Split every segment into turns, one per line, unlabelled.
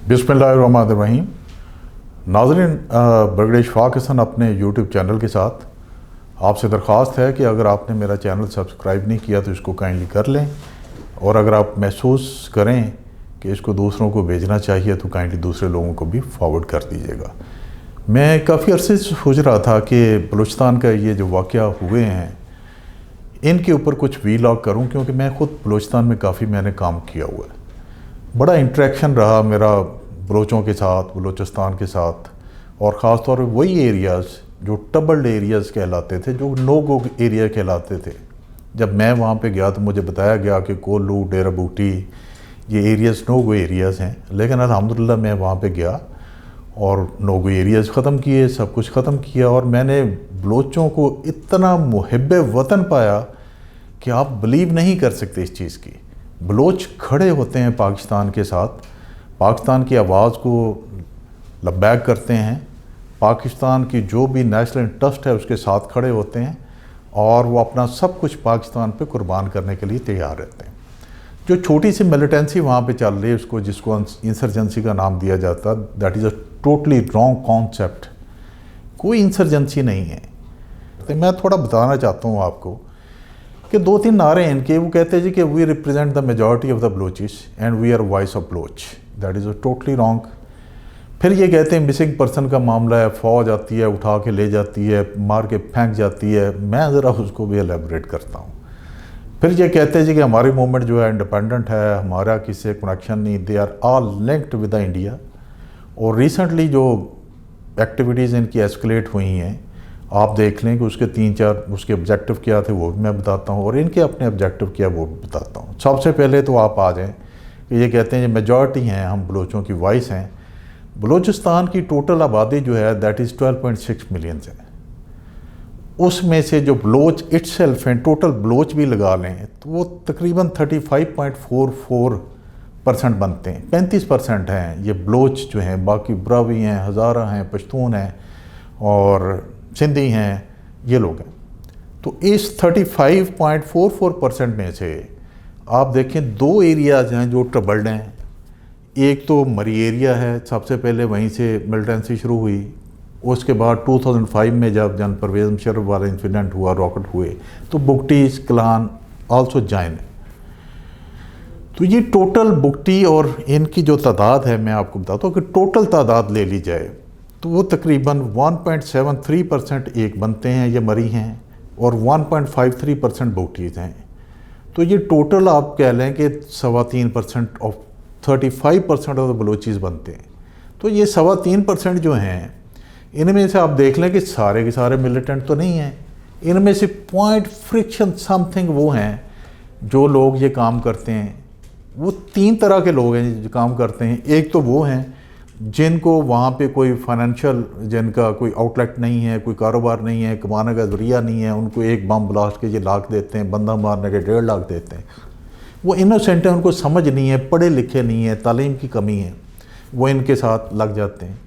बिस्मिल्लाहिर्रहमानिर्रहीम। नाज़रीन, ब्रिगेडियर इशफाक हसन अपने यूट्यूब चैनल के साथ आपसे दरख्वास्त है कि अगर आपने मेरा चैनल सब्सक्राइब नहीं किया तो इसको काइंडली कर लें, और अगर आप महसूस करें कि इसको दूसरों को भेजना चाहिए तो काइंडली दूसरे लोगों को भी फॉरवर्ड कर दीजिएगा। मैं काफ़ी अरसे से सोच रहा था कि बलूचिस्तान का ये जो वाक़या हुए हैं इनके ऊपर कुछ वीलॉग करूं, क्योंकि मैं ख़ुद बलूचिस्तान में काफ़ी मैंने काम किया हुआ है। बड़ा इंटरेक्शन रहा मेरा बलोचों के साथ, बलूचिस्तान के साथ, और ख़ास तौर पर वही एरियाज़ जो ट्रबल्ड एरियाज़ कहलाते थे, जो नो गो एरिया कहलाते थे। जब मैं वहाँ पे गया तो मुझे बताया गया कि कोल्लू, डेरा बूटी ये एरियाज़ नो गो एरियाज़ हैं, लेकिन अल्हम्दुलिल्लाह मैं वहाँ पे गया और नो गो एरियाज़ ख़त्म किए, सब कुछ ख़त्म किया, और मैंने बलोचों को इतना मुहिब्बे वतन पाया कि आप बिलीव नहीं कर सकते इस चीज़ की। बलोच खड़े होते हैं पाकिस्तान के साथ, पाकिस्तान की आवाज़ को लब्बैक करते हैं, पाकिस्तान की जो भी नेशनल इंटरेस्ट है उसके साथ खड़े होते हैं, और वो अपना सब कुछ पाकिस्तान पे कुर्बान करने के लिए तैयार रहते हैं। जो छोटी सी मिलिटेंसी वहाँ पे चल रही है, उसको जिसको इंसर्जेंसी का नाम दिया जाता, that is a totally wrong concept. कोई इंसर्जेंसी नहीं है। तो मैं थोड़ा बताना चाहता हूँ आपको कि दो तीन नारे हैं इनके। वो कहते हैं जी कि we represent the majority of the Balochis and we are voice of Baloch. That is totally wrong. फिर ये कहते हैं मिसिंग पर्सन का मामला है, फ़ौज आती है, उठा के ले जाती है, मार के फेंक जाती है। मैं ज़रा उसको भी एलेबरेट करता हूँ। फिर ये कहते हैं जी कि हमारी मूवमेंट जो है इंडिपेंडेंट है, हमारा किसी से कनेक्शन नहीं, they are all linked with the India. और रिसेंटली जो एक्टिविटीज़ इनकी एस्केलेट हुई हैं, आप देख लें कि उसके 3-4 उसके ऑब्जेक्टिव क्या थे वो भी मैं बताता हूँ, और इनके अपने ऑब्जेक्टिव क्या वो भी बताता हूँ। सबसे पहले तो आप आ जाएं कि ये कहते हैं ये मेजॉरिटी हैं, हम बलोचों की वॉइस हैं। बलूचिस्तान की टोटल आबादी जो है दैट इज़ 12.6 मिलियन है। उसमें से जो बलोच इटसेल्फ हैं, टोटल बलोच भी लगा लें तो वो तकरीबन 35.44% बनते हैं। 35% हैं ये बलोच जो हैं, बाकी ब्रावी हैं, हज़ारा हैं, पश्तून हैं और सिंधी हैं, ये लोग हैं। तो इस 35.44% में से आप देखें दो एरियाज़ हैं जो ट्रबल्ड हैं। एक तो मरी एरिया है, सबसे पहले वहीं से मिलिटेंसी शुरू हुई। उसके बाद 2005 में जब जन परवेज़ मुशर्रफ वाला इंसिडेंट हुआ, रॉकेट हुए, तो बुगटीज़ क्लान आल्सो जॉइन। तो ये टोटल बुगटी और इनकी जो तादाद है, मैं आपको बताता हूँ कि टोटल तादाद ले ली जाए तो वो तकरीबन 1.73% एक बनते हैं, ये मरी हैं, और 1.53% बुगटीज़ हैं। तो ये टोटल आप कह लें कि 3.25% ऑफ 35% ऑफ द बलोचीज़ बनते हैं। तो ये 3.25% जो हैं, इनमें से आप देख लें कि सारे के सारे मिलिटेंट तो नहीं हैं। इनमें से पॉइंट फ्रिक्शन समथिंग वो हैं जो लोग ये काम करते हैं। वो 3 तरह के लोग हैं जो काम करते हैं। एक तो वो हैं जिनको वहाँ पे कोई फाइनेंशियल, जिनका कोई आउटलेट नहीं है, कोई कारोबार नहीं है, कमाने का ज़रिया नहीं है, उनको एक बम ब्लास्ट के ये लाख देते हैं, बंदा मारने के 1.5 लाख देते हैं। वो इनोसेंट है, उनको समझ नहीं है, पढ़े लिखे नहीं है, तालीम की कमी है, वो इनके साथ लग जाते हैं।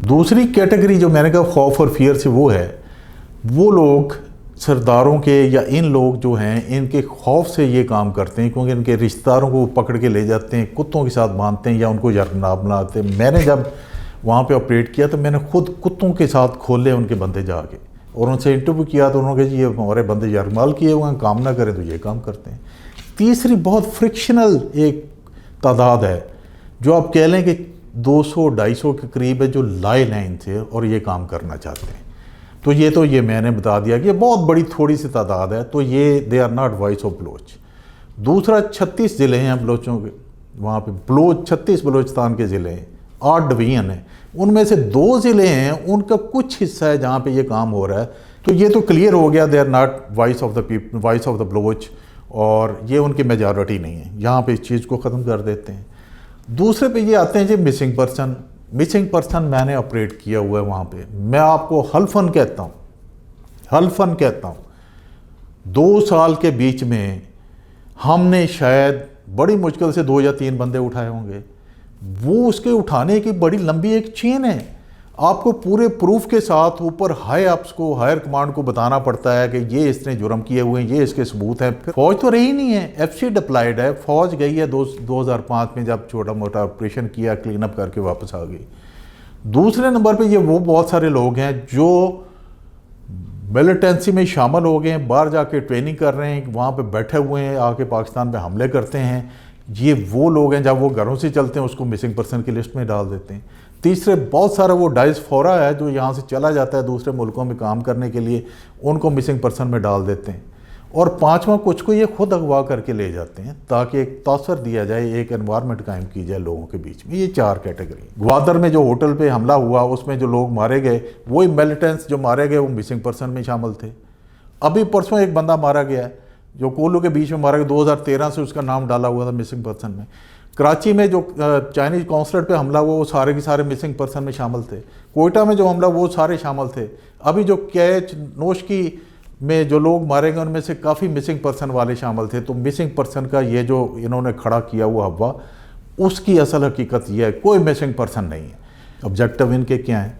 दूसरी कैटेगरी जो मैंने कहा खौफ और फियर से, वो है वो लोग सरदारों के या इन लोग जो हैं इनके खौफ से ये काम करते हैं, क्योंकि इनके रिश्तेदारों को पकड़ के ले जाते हैं, कुत्तों के साथ बांधते हैं या उनको यरगनाब बनाते हैं। मैंने जब वहाँ पे ऑपरेट किया तो मैंने खुद कुत्तों के साथ खोले उनके बंदे जाके, और उनसे इंटरव्यू किया तो उन्होंने कहा जी ये हमारे बंदे यरगमाल किए हुए हैं, काम ना करें तो ये काम करते हैं। तीसरी बहुत फ्रिक्शनल एक तादाद है जो आप कह लें कि 200-250 के करीब है, जो लाई लाइन थे और ये काम करना चाहते हैं। तो ये मैंने बता दिया कि ये बहुत बड़ी थोड़ी सी तादाद है। तो ये they are not voice of Baloch. दूसरा 36 ज़िले हैं बलोचों के, वहाँ पे बलोच 36 बलोचिस्तान के ज़िले हैं, 8 डिवीज़न हैं। उनमें से 2 ज़िले हैं उनका कुछ हिस्सा है जहाँ पे ये काम हो रहा है। तो ये तो क्लियर हो गया, they are not voice of the people, voice of the Baloch, और ये उनकी मेजॉरिटी नहीं है। यहाँ पे इस चीज़ को ख़त्म कर देते हैं। दूसरे पे ये आते हैं जी मिसिंग पर्सन। मिसिंग पर्सन मैंने ऑपरेट किया हुआ है वहाँ पे। मैं आपको हल्फन कहता हूँ, 2 साल के बीच में हमने शायद बड़ी मुश्किल से 2 या 3 बंदे उठाए होंगे। वो उसके उठाने की बड़ी लंबी एक चेन है। आपको पूरे प्रूफ के साथ ऊपर हाई अप्स को, हायर कमांड को बताना पड़ता है कि ये इसने जुर्म किए हुए हैं, ये इसके सबूत हैं। फिर फौज तो रही नहीं है, एफसी डिप्लॉयड है, फौज गई है 2005 में जब छोटा मोटा ऑपरेशन किया, क्लीन अप करके वापस आ गई। दूसरे नंबर पे ये वो बहुत सारे लोग हैं जो मिलिटेंसी में शामिल हो गए हैं, बाहर जाके ट्रेनिंग कर रहे हैं, वहाँ पे बैठे हुए हैं, आके पाकिस्तान पे हमले करते हैं। ये वो लोग हैं जब वो घरों से चलते हैं उसको मिसिंग पर्सन की लिस्ट में डाल देते हैं। तीसरे बहुत सारा वो डायस्पोरा है जो यहाँ से चला जाता है दूसरे मुल्कों में काम करने के लिए, उनको मिसिंग पर्सन में डाल देते हैं। और पांचवा कुछ को ये खुद अगवा करके ले जाते हैं ताकि एक तासर दिया जाए, एक एनवायरनमेंट कायम की जाए लोगों के बीच में। ये 4 कैटेगरी। ग्वादर में जो होटल पे हमला हुआ उसमें जो लोग मारे गए, वही मिलिटेंट्स जो मारे गए वो मिसिंग पर्सन में शामिल थे। अभी परसों एक बंदा मारा गया है जो कोलू के बीच में मारा गया, 2013 से उसका नाम डाला हुआ था मिसिंग पर्सन में। कराची में जो चाइनीज़ कॉन्सुलेट पे हमला हुआ वो सारे के सारे मिसिंग पर्सन में शामिल थे। कोयटा में जो हमला वो सारे शामिल थे। अभी जो कैच नोशकी में जो लोग मारे गए उनमें से काफ़ी मिसिंग पर्सन वाले शामिल थे। तो मिसिंग पर्सन का ये जो इन्होंने खड़ा किया हुआ हवा, उसकी असल हकीकत ये है कोई मिसिंग पर्सन नहीं है। ऑब्जेक्टिव इनके क्या हैं?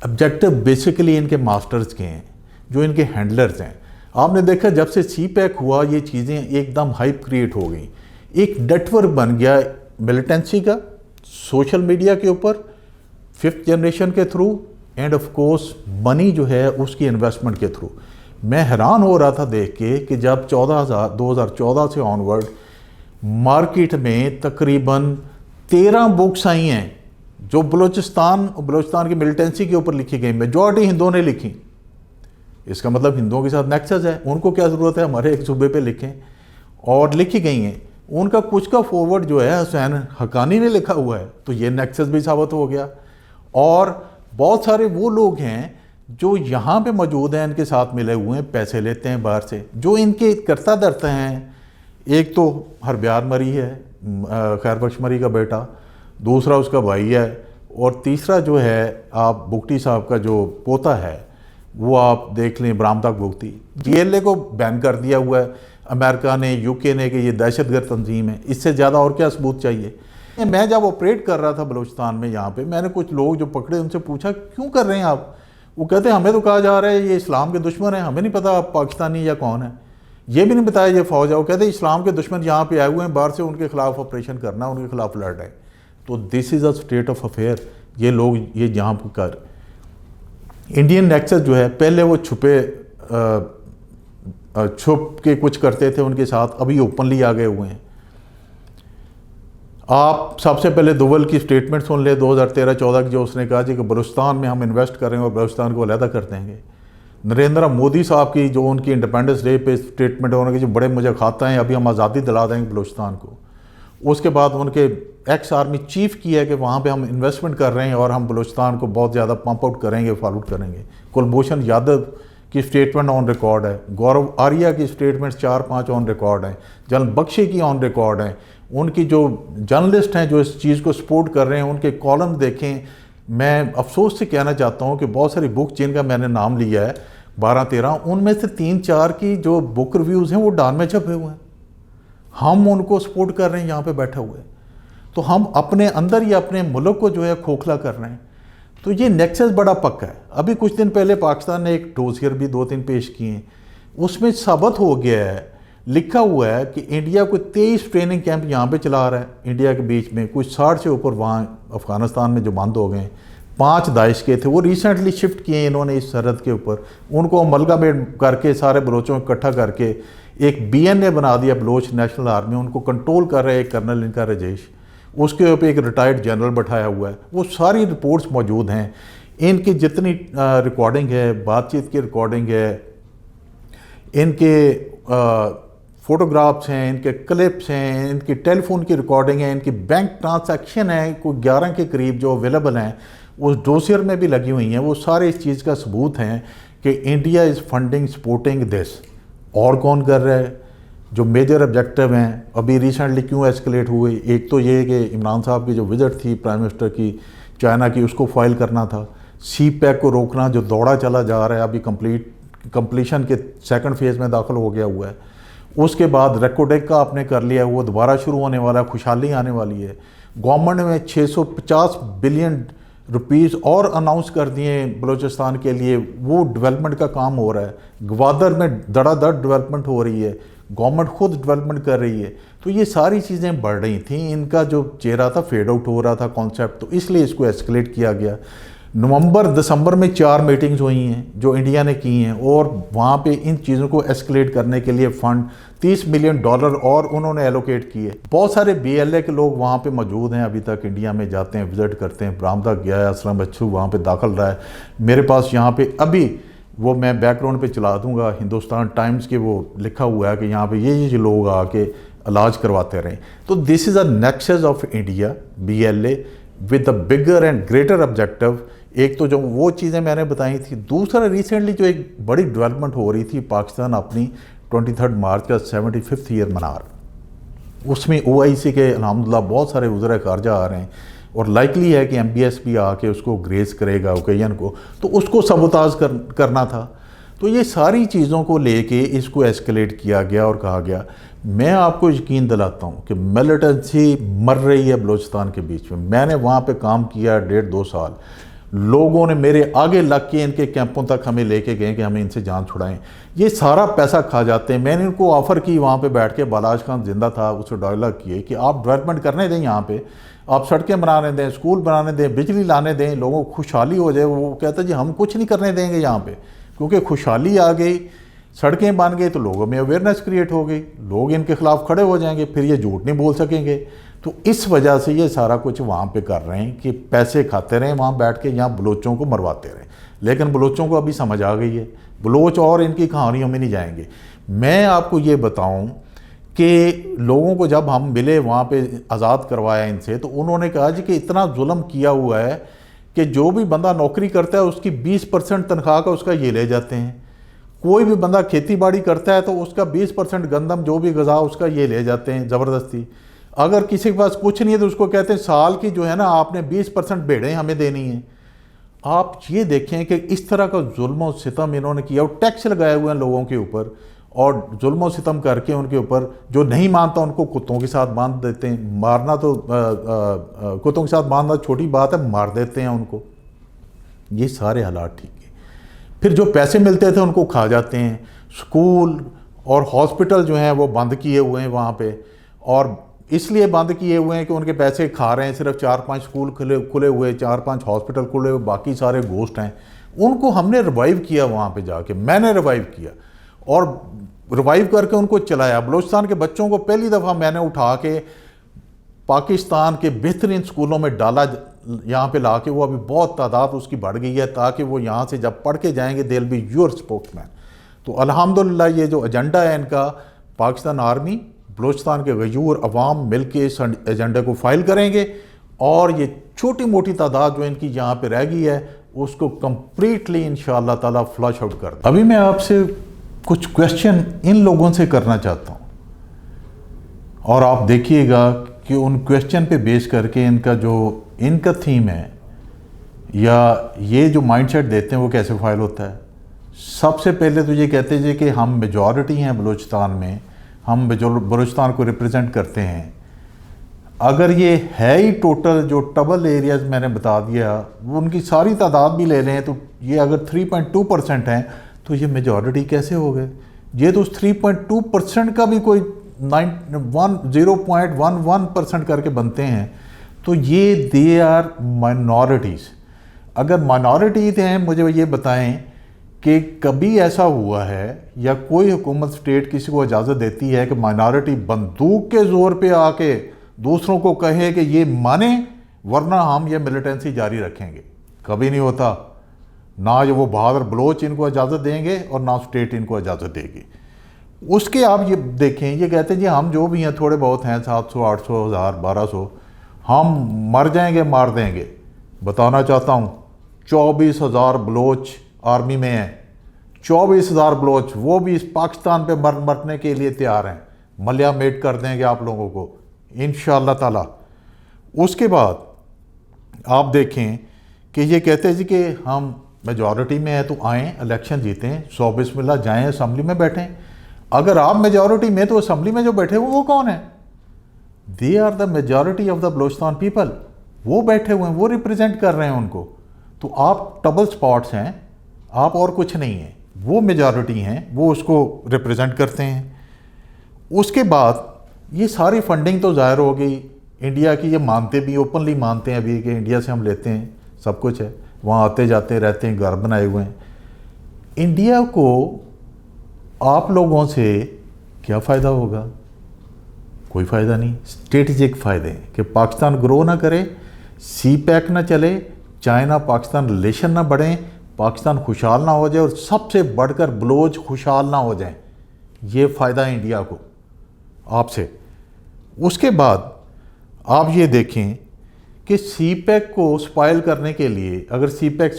ऑब्जेक्टिव बेसिकली इनके मास्टर्स के हैं जो इनके हैंडलर्स हैं। आपने देखा जब से CPEC हुआ ये चीज़ें एकदम हाइप क्रिएट हो गई, एक नेटवर्क बन गया मिलिटेंसी का सोशल मीडिया के ऊपर, 5th जनरेशन के through, end of course money जो है उसकी इन्वेस्टमेंट के थ्रू। मैं हैरान हो रहा था देख के कि जब 2014 से ऑनवर्ड मार्केट में तकरीबन 13 बुक्स आई हैं जो बलूचिस्तान की मिलिटेंसी के ऊपर लिखी गई, मेजॉरिटी हिंदुओं ने लिखी। इसका मतलब हिंदुओं के साथ नेक्सस है, उनको क्या ज़रूरत है हमारे एक सूबे पे लिखें, और लिखी गई हैं। उनका कुछ का फॉरवर्ड जो है हुसैन हक्कानी ने लिखा हुआ है, तो ये नेक्सस भी साबित हो गया। और बहुत सारे वो लोग हैं जो यहाँ पे मौजूद हैं, इनके साथ मिले हुए हैं, पैसे लेते हैं बाहर से, जो इनके करता धरते हैं। एक तो हरब्यार मरी है, खैर बख्श मरी का बेटा, दूसरा उसका भाई है, और तीसरा जो है आप बुगटी साहब का जो पोता है वो आप देख लें, बरामदाग बुगटी। GLA को बैन कर दिया हुआ है अमेरिका ने, UK ने, कि ये दहशतगर्द तंजीम है। इससे ज़्यादा और क्या सबूत चाहिए? मैं जब ऑपरेट कर रहा था बलूचिस्तान में यहाँ पे, मैंने कुछ लोग जो पकड़े उनसे पूछा क्यों कर रहे हैं आप? वो कहते हैं हमें तो कहा जा रहा है ये इस्लाम के दुश्मन है, हमें नहीं पता आप पाकिस्तानी या कौन है, ये भी नहीं बताया ये फ़ौज है। वो कहते हैं इस्लाम के दुश्मन यहाँ पे आए हुए हैं, बाहर से उनके खिलाफ ऑपरेशन करना, उनके खिलाफ लड़ रहे हैं। तो this is a state of affair. ये लोग ये यहाँ पर कर इंडियन नेक्सस जो है, पहले वो छुप के कुछ करते थे उनके साथ, अभी ओपनली आ गए हुए हैं। आप सबसे पहले दुवल की स्टेटमेंट सुन ले 2013-14 की, जो उसने कहा जी कि बलूचिस्तान में हम इन्वेस्ट करेंगे और बलूचिस्तान को अलहदा कर देंगे। नरेंद्र मोदी साहब की जो उनकी इंडिपेंडेंस डे पे स्टेटमेंट है, उनके जो बड़े मुझे खाता हैं, अभी हम आज़ादी दिला देंगे बलूचिस्तान को। उसके बाद उनके एक्स आर्मी चीफ की है कि वहाँ पे हम इन्वेस्टमेंट कर रहे हैं और हम बलूचिस्तान को बहुत ज़्यादा पंप आउट करेंगे, फॉरवर्ड करेंगे। कुलभूषण यादव की स्टेटमेंट ऑन रिकॉर्ड है, गौरव आर्या की स्टेटमेंट्स 4-5 ऑन रिकॉर्ड हैं, जनरल बख्शी की ऑन रिकॉर्ड हैं। उनकी जो जर्नलिस्ट हैं जो इस चीज़ को सपोर्ट कर रहे हैं, उनके कॉलम देखें। मैं अफसोस से कहना चाहता हूँ कि बहुत सारी बुक जिनका मैंने नाम लिया है 12-13, उनमें से 3-4 की जो बुक रिव्यूज़ हैं वो डान में छपे हुए हैं। हम उनको सपोर्ट कर रहे हैं यहाँ पे बैठे हुए, तो हम अपने अंदर ही अपने मुल्क को जो है खोखला कर रहे हैं। तो ये नेक्सस बड़ा पक्का है। अभी कुछ दिन पहले पाकिस्तान ने एक डोसियर भी 2-3 पेश किए, उसमें साबित हो गया है, लिखा हुआ है कि इंडिया कोई 23 ट्रेनिंग कैंप यहाँ पे चला रहा है इंडिया के बीच में, कुछ 60 से ऊपर वहाँ अफ़गानिस्तान में जो बंद हो गए। 5 दाइश के थे, वो रिसेंटली शिफ्ट किए इन्होंने इस सरहद के ऊपर, उनको अमलगामेट करके सारे बलोचों को इकट्ठा करके एक BNA बना दिया, बलोच नेशनल आर्मी। उनको कंट्रोल कर रहे हैं एक कर्नल इनका राजेश, उसके ऊपर एक रिटायर्ड जनरल बैठाया हुआ है। वो सारी रिपोर्ट्स मौजूद हैं, इनकी जितनी रिकॉर्डिंग है, बातचीत की रिकॉर्डिंग है, इनके फ़ोटोग्राफ्स हैं, इनके क्लिप्स हैं, इनकी टेलीफोन की रिकॉर्डिंग है, इनकी बैंक ट्रांसैक्शन है कोई 11 के करीब जो अवेलेबल हैं, उस डोसियर में भी लगी हुई हैं। वो सारे इस चीज़ का सबूत हैं कि India is funding supporting this. और कौन कर रहा है? जो मेजर ऑब्जेक्टिव हैं अभी रिसेंटली क्यों एस्केलेट हुए, एक तो ये कि इमरान साहब की जो विजिट थी प्राइम मिनिस्टर की चाइना की, उसको फाइल करना था। CPEC को रोकना जो दौड़ा चला जा रहा है, अभी कंप्लीशन के 2nd फेज़ में दाखिल हो गया हुआ है। उसके बाद रेकोडेक का आपने कर लिया, वो दोबारा शुरू होने वाला है, खुशहाली आने वाली है। गवर्नमेंट में 650 बिलियन रुपीज़ और अनाउंस कर दिए बलूचिस्तान के लिए, वो डेवलपमेंट का काम हो रहा है। ग्वादर में धड़ाधड़ डेवलपमेंट हो रही है, गवर्नमेंट खुद डेवलपमेंट कर रही है। तो ये सारी चीज़ें बढ़ रही थी, इनका जो चेहरा था फेड आउट हो रहा था कॉन्सेप्ट, तो इसलिए इसको एस्केलेट किया गया। नवंबर दिसंबर में 4 मीटिंग्स हुई हैं जो इंडिया ने की हैं, और वहाँ पे इन चीज़ों को एस्केलेट करने के लिए फ़ंड $30 मिलियन और उन्होंने एलोकेट किए। बहुत सारे BLA के लोग वहाँ पे मौजूद हैं, अभी तक इंडिया में जाते हैं, विज़िट करते हैं। बरामदा गया है, असलम बच्चू वहाँ पे दाखिल रहा है। मेरे पास यहाँ पे अभी वो मैं बैकग्राउंड पे चला दूँगा, हिंदुस्तान टाइम्स के वो लिखा हुआ है कि यहाँ पे ये लोग आके इलाज करवाते रहें। तो this is a nexus of India BLA with the bigger and greater objective. एक तो जो वो चीज़ें मैंने बताई थी, दूसरा रिसेंटली जो एक बड़ी डेवलपमेंट हो रही थी, पाकिस्तान अपनी 23 मार्च का 75th ईयर मना रहा, उसमें OIC के अल्हम्दुलिल्लाह बहुत सारे वज़ीर ख़ारजा आ रहे हैं, और लाइकली है कि MBS भी आके उसको ग्रेस करेगा ओकेजन को, तो उसको सबोताज करना था। तो ये सारी चीज़ों को लेके इसको एस्केलेट किया गया और कहा गया। मैं आपको यकीन दिलाता हूँ कि मिलिटेंसी मर रही है बलूचिस्तान के बीच में। मैंने वहाँ पे काम किया 1.5-2 साल, लोगों ने मेरे आगे लग के इनके कैंपों तक हमें लेके गए कि हमें इनसे जान छुड़ाएं। ये सारा पैसा खा जाते हैं। मैंने इनको ऑफ़र की वहाँ पे बैठ के, बालाज खान जिंदा था, उससे डायलॉग किए कि आप डेवलपमेंट करने दें, यहाँ पे आप सड़कें बनाने दें, स्कूल बनाने दें, बिजली लाने दें, लोगों को खुशहाली हो जाए। वो कहते जी हम कुछ नहीं करने देंगे यहाँ पे, क्योंकि खुशहाली आ गई, सड़कें बन गई तो लोगों में अवेयरनेस क्रिएट हो गई, लोग इनके खिलाफ खड़े हो जाएंगे, फिर ये झूठ नहीं बोल सकेंगे। तो इस वजह से ये सारा कुछ वहाँ पे कर रहे हैं कि पैसे खाते रहें वहाँ बैठ के, यहाँ बलोचों को मरवाते रहें। लेकिन बलोचों को अभी समझ आ गई है, बलोच और इनकी कहानियों में नहीं जाएंगे। मैं आपको ये बताऊँ कि लोगों को जब हम मिले वहाँ पे, आज़ाद करवाया इनसे, तो उन्होंने कहा जी कि इतना जुल्म किया हुआ है कि जो भी बंदा नौकरी करता है उसकी 20% तनख्वाह का उसका ये ले जाते हैं। कोई भी बंदा खेती बाड़ी करता है तो उसका 20% गंदम जो भी गज़ा उसका ये ले जाते हैं ज़बरदस्ती। अगर किसी के पास कुछ नहीं है तो उसको कहते हैं साल की जो है ना आपने 20% भेड़ें हमें देनी है। आप ये देखें कि इस तरह का जुल्म और सितम इन्होंने किया, और टैक्स लगाए हुए हैं लोगों के ऊपर, और जुल्म और सितम करके उनके ऊपर, जो नहीं मानता उनको कुत्तों के साथ बांध देते हैं। मारना तो कुत्तों के साथ बांधना छोटी बात है, मार देते हैं उनको। ये सारे हालात ठीक है। फिर जो पैसे मिलते थे उनको खा जाते हैं। स्कूल और हॉस्पिटल जो हैं वो बंद किए हुए हैं वहाँ पे, और इसलिए बंद किए हुए हैं कि उनके पैसे खा रहे हैं। सिर्फ 4-5 स्कूल खुले हुए, 4-5 हॉस्पिटल खुले हुए, बाकी सारे घोस्ट हैं। उनको हमने रिवाइव किया वहाँ पे जाके, मैंने रिवाइव किया और रिवाइव करके उनको चलाया। बलूचिस्तान के बच्चों को पहली दफ़ा मैंने उठा के पाकिस्तान के बेहतरीन स्कूलों में डाला, यहाँ पे ला के। वो अभी बहुत तादाद उसकी बढ़ गई है, ताकि वो यहाँ से जब पढ़ के जाएंगे they will be your spokesman. तो अल्हम्दुलिल्लाह ये जो एजेंडा है इनका, पाकिस्तान आर्मी, बलूचिस्तान के गयूर अवाम मिल के इस एजेंडे को फाइल करेंगे, और ये छोटी मोटी तादाद जो इनकी यहाँ पे रह गई है उसको कम्प्लीटली इंशाअल्लाह ताला फ्लश आउट कर दें। अभी मैं आपसे कुछ क्वेश्चन इन लोगों से करना चाहता हूँ, और आप देखिएगा कि उन क्वेश्चन पे बेस करके इनका थीम है या ये जो माइंडसेट देते हैं वो कैसे फाइल होता है। सबसे पहले तो ये कहते हैं कि हम मेजॉरिटी हैं बलूचिस्तान में, हम बलूचिस्तान को रिप्रेजेंट करते हैं। अगर ये है ही टोटल जो ट्रबल एरियाज़ मैंने बता दिया, वो उनकी सारी तादाद भी ले लें तो ये अगर 3.2% हैं तो ये मेजॉरिटी कैसे हो गए? ये तो 3.2% का भी कोई 0.11% करके बनते हैं। तो ये दे आर माइनॉरिटीज़। अगर माइनॉरिटीज़ हैं, मुझे ये बताएं कि कभी ऐसा हुआ है या कोई हुकूमत स्टेट किसी को इजाज़त देती है कि माइनॉरिटी बंदूक के ज़ोर पे आके दूसरों को कहे कि ये माने वरना हम ये मिलिटेंसी जारी रखेंगे? कभी नहीं होता। ना जो वो बहादुर बलोच इनको इजाज़त देंगे और ना स्टेट इनको इजाज़त देगी। उसके आप ये देखें, ये कहते हैं जी हम जो भी हैं थोड़े बहुत हैं, 700, 800, 1000, 1200, हम मर जाएंगे, मार देंगे। बताना चाहता हूँ 24,000 बलोच आर्मी में हैं। 24,000 बलोच, वो भी इस पाकिस्तान पे मरने के लिए तैयार हैं। मलिया मेट कर देंगे आप लोगों को इंशाअल्लाह ताला। उसके बाद आप देखें कि ये कहते हैं जी कि हम मेजॉरिटी में हैं तो आएँ, इलेक्शन जीतें, 100 बिस्मिल्लाह जाएँ, असम्बली में बैठें। अगर आप मेजॉरिटी में, तो असम्बली में जो बैठे हुए वो कौन है? They are the majority of the Balochistan people. वो बैठे हुए हैं, वो रिप्रेजेंट कर रहे हैं उनको। तो आप डबल स्पॉट्स हैं, आप और कुछ नहीं हैं, वो मेजॉरिटी हैं, वो उसको रिप्रेजेंट करते हैं। उसके बाद ये सारी फंडिंग तो ज़ाहिर हो गई इंडिया की, ये मानते भी, ओपनली मानते हैं अभी कि इंडिया से हम लेते हैं, सब कुछ है, वहाँ आते जाते रहते हैं, घर बनाए हुए हैं। इंडिया को आप लोगों से क्या फ़ायदा होगा? कोई फ़ायदा नहीं। स्ट्रेटजिक फ़ायदे हैं कि पाकिस्तान ग्रो ना करे, सी पैक ना चले, चाइना पाकिस्तान रिलेशन ना बढ़ें, पाकिस्तान खुशहाल ना हो जाए, और सबसे बढ़कर बलोच खुशहाल ना हो जाए। ये फ़ायदा है इंडिया को आपसे। उसके बाद आप ये देखें कि सी पैक को स्पाइल करने के लिए, अगर सी पैक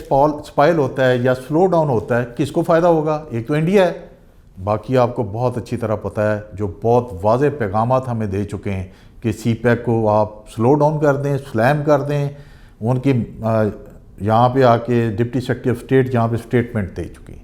स्पाइल होता है या स्लो डाउन होता है, किसको फ़ायदा होगा? एक तो इंडिया है, बाकी आपको बहुत अच्छी तरह पता है, जो बहुत वाज़े पैगामात हमें दे चुके हैं कि सी पैक को आप स्लो डाउन कर दें, स्लैम कर दें। उनकी यहाँ पे आके डिप्टी सेक्रेटरी ऑफ स्टेट यहाँ पे स्टेटमेंट दे चुकी।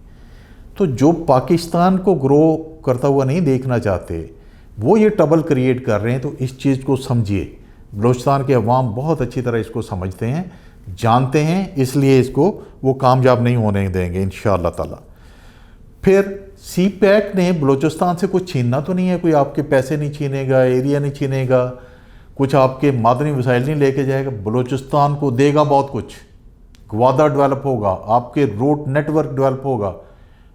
तो जो पाकिस्तान को ग्रो करता हुआ नहीं देखना चाहते, वो ये ट्रबल क्रिएट कर रहे हैं। तो इस चीज़ को समझिए, बलूचिस्तान के अवाम बहुत अच्छी तरह इसको समझते हैं, जानते हैं, इसलिए इसको वो कामयाब नहीं होने देंगे इंशाअल्लाह ताला। फिर सी पैक ने बलूचिस्तान से कुछ छीनना तो नहीं है, कोई आपके पैसे नहीं छीनेगा, एरिया नहीं छीनेगा, कुछ आपके मादनी वसाइल नहीं लेके जाएगा। बलूचिस्तान को देगा बहुत कुछ, ग्वादा डेवलप होगा, आपके रोड नेटवर्क डेवलप होगा,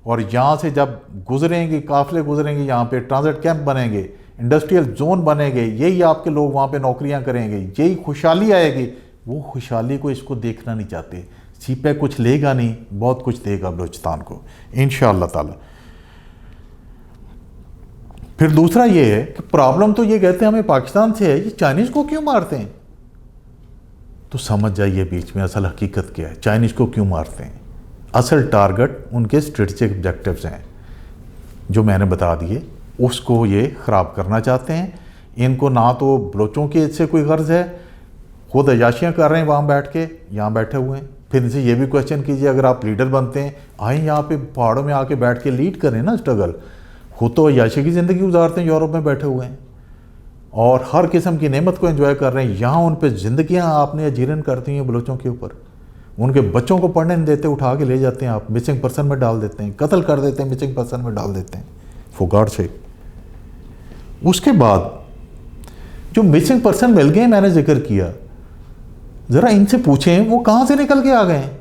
और यहाँ से जब गुजरेंगे, काफ़िले गुजरेंगे, यहाँ पे ट्रांजिट कैंप बनेंगे, इंडस्ट्रियल जोन बनेंगे, यही आपके लोग वहाँ पे नौकरियाँ करेंगे, यही खुशहाली आएगी। वो खुशहाली को इसको देखना नहीं चाहते। सी पैक कुछ लेगा नहीं, बहुत कुछ देगा बलूचिस्तान को इंशाअल्लाह ताला। फिर दूसरा ये है कि प्रॉब्लम तो ये कहते हैं हमें पाकिस्तान से है, ये चाइनीज़ को क्यों मारते हैं? तो समझ जाइए बीच में असल हकीकत क्या है, चाइनीज़ को क्यों मारते हैं। असल टारगेट उनके स्ट्रेटेजिक ऑब्जेक्टिव्स हैं जो मैंने बता दिए, उसको ये ख़राब करना चाहते हैं। इनको ना तो बलोचों के इससे कोई गर्ज है, खुद अयाशियाँ कर रहे हैं वहाँ बैठ के, यहाँ बैठे हुए हैं। फिर इनसे ये भी क्वेश्चन कीजिए, अगर आप लीडर बनते हैं, आए यहाँ पे पहाड़ों में आके बैठ के लीड करें ना स्ट्रगल। खुद तो अयाशी की ज़िंदगी गुजारते हैं, यूरोप में बैठे हुए हैं और हर किस्म की नेमत को एंजॉय कर रहे हैं। यहाँ उन पर ज़िंदगियाँ आपने अजीरन करती हैं बलोचों के ऊपर। उनके बच्चों को पढ़ने नहीं देते, उठा के ले जाते हैं, आप मिसिंग पर्सन में डाल देते हैं, कत्ल कर देते हैं, मिसिंग पर्सन में डाल देते हैं, फॉर गॉड सेक। उसके बाद जो मिसिंग पर्सन मिल गए, मैंने जिक्र किया, ज़रा इनसे पूछें वो कहाँ से निकल के आ गए हैं?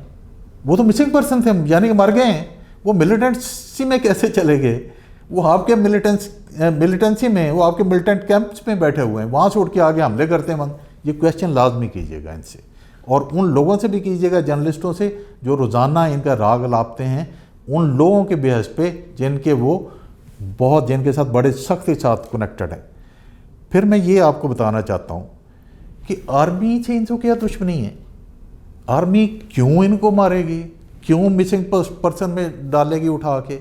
वो तो मिसिंग पर्सन थे, यानी कि मर गए हैं। वो मिलिटेंसी में कैसे चले गए? वो आपके मिलिटेंसी में, वो आपके मिलिटेंट कैंप्स में बैठे हुए हैं, वहाँ से उठ के आगे हमले करते हैं। ये क्वेश्चन लाजमी कीजिएगा इनसे, और उन लोगों से भी कीजिएगा, जर्नलिस्टों से, जो रोज़ाना इनका राग लापते हैं, उन लोगों के बेहस पे जिनके साथ बड़े सख्त के साथ कनेक्टेड हैं। फिर मैं ये आपको बताना चाहता हूँ कि आर्मी से इनको क्या दुश्मनी है? आर्मी क्यों इनको मारेगी? क्यों मिसिंग पर्सन में डालेगी उठा के?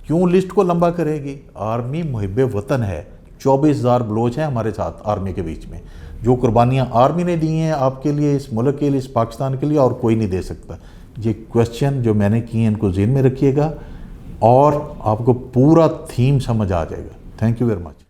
क्यों लिस्ट को लंबा करेगी? आर्मी मुहिब्बे वतन है। 24,000 बलोच हैं हमारे साथ आर्मी के बीच में। जो कुर्बानियाँ आर्मी ने दी हैं आपके लिए, इस मुल्क के लिए, इस पाकिस्तान के लिए, और कोई नहीं दे सकता। ये क्वेश्चन जो मैंने किए हैं इनको ज़हन में रखिएगा और आपको पूरा थीम समझ आ जाएगा। Thank you very much.